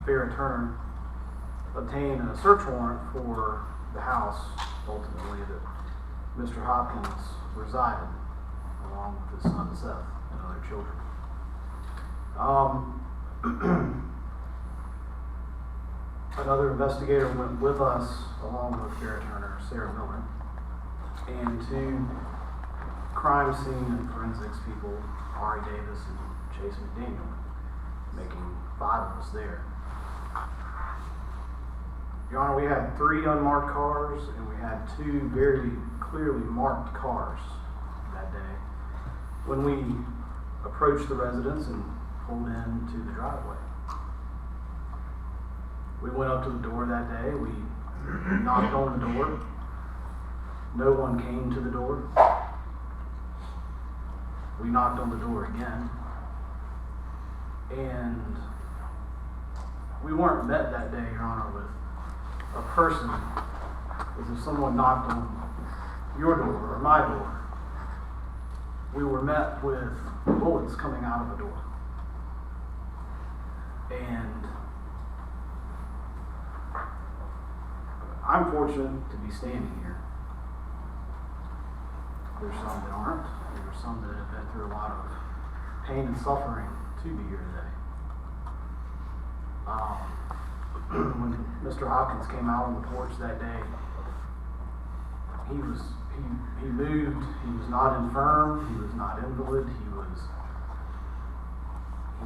Fred Turner obtain a search warrant for the house, ultimately, that Mr. Hopkins resided, along with his son Seth and other children. Another investigator went with us, along with Fred Turner, Sarah Miller, and two crime scene and forensics people, Ari Davis and Chase McDaniel, making 5 of us there. Your Honor, we had 3 unmarked cars, and we had 2 very clearly marked cars that day when we approached the residence and pulled into the driveway. We went up to the door that day. We knocked on the door. No one came to the door. We knocked on the door again. And we weren't met that day, Your Honor, with a person as if someone knocked on your door or my door. We were met with bullets coming out of the door. And I'm fortunate to be standing here. There's some that aren't. There's some that have been through a lot of pain and suffering to be here today. When Mr. Hopkins came out on the porch that day, he moved. He was not infirm. He was not invalid. He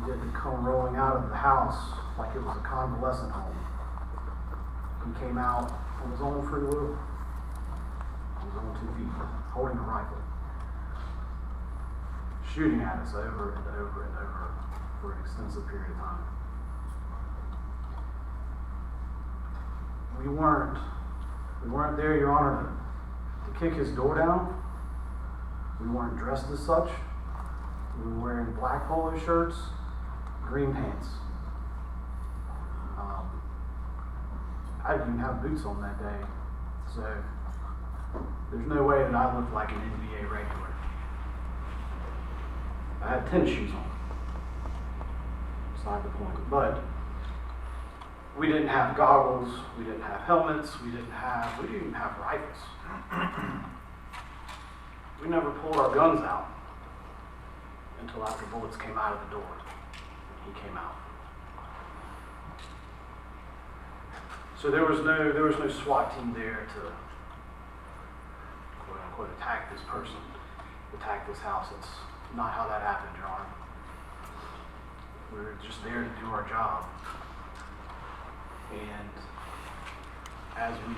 didn't come rolling out of the house like it was a convalescent home. He came out on his own free will. On his own 2 feet, holding a rifle, shooting at us over and over and over for an extensive period of time. We weren't there, Your Honor, to kick his door down. We weren't dressed as such. We were wearing black polo shirts, green pants. I didn't even have boots on that day, so there's no way that I looked like an NBA regular. I had tennis shoes on. Beside the point. But we didn't have goggles, we didn't have helmets, we didn't even have rifles. We never pulled our guns out until after bullets came out of the door. He came out. So there was no SWAT team there to quote unquote attack this person, attack this house. It's not how that happened, Your Honor. We were just there to do our job. And as we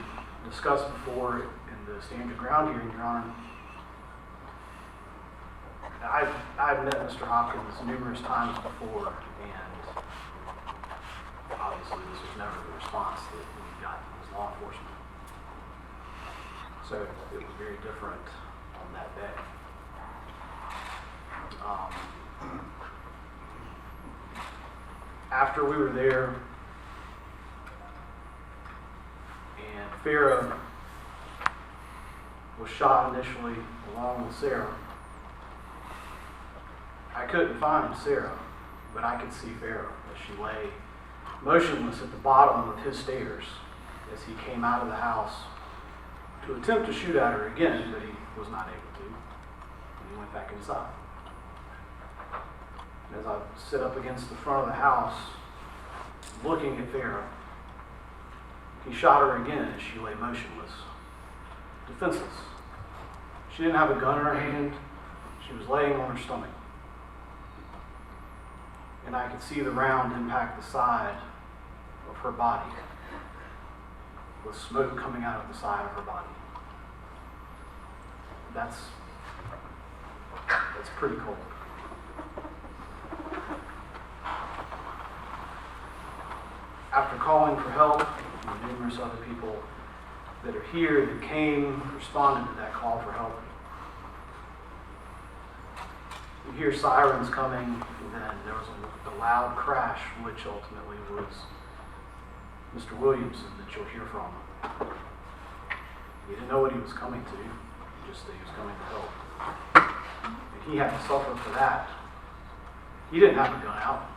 discussed before in the stand your ground hearing, Your Honor, I've met Mr. Hopkins numerous times before, and obviously this was never the response that we got as law enforcement. So it was very different on that day. After we were there, and Farrah was shot initially along with Sarah, I couldn't find Sarah, but I could see Farrah as she lay motionless at the bottom of his stairs as he came out of the house to attempt to shoot at her again, but he was not able to, and he went back inside. And as I sit up against the front of the house, looking at Farrah, he shot her again as she lay motionless, defenseless. She didn't have a gun in her hand. She was laying on her stomach. And I could see the round impact the side of her body, with smoke coming out of the side of her body. That's pretty cold. After calling for help, and numerous other people that are here that came, responded to that call for help. You hear sirens coming, and then there was a loud crash, which ultimately was Mr. Williamson that you'll hear from. He didn't know what he was coming to, just that he was coming to help. And he had to suffer for that. He didn't have a gun out.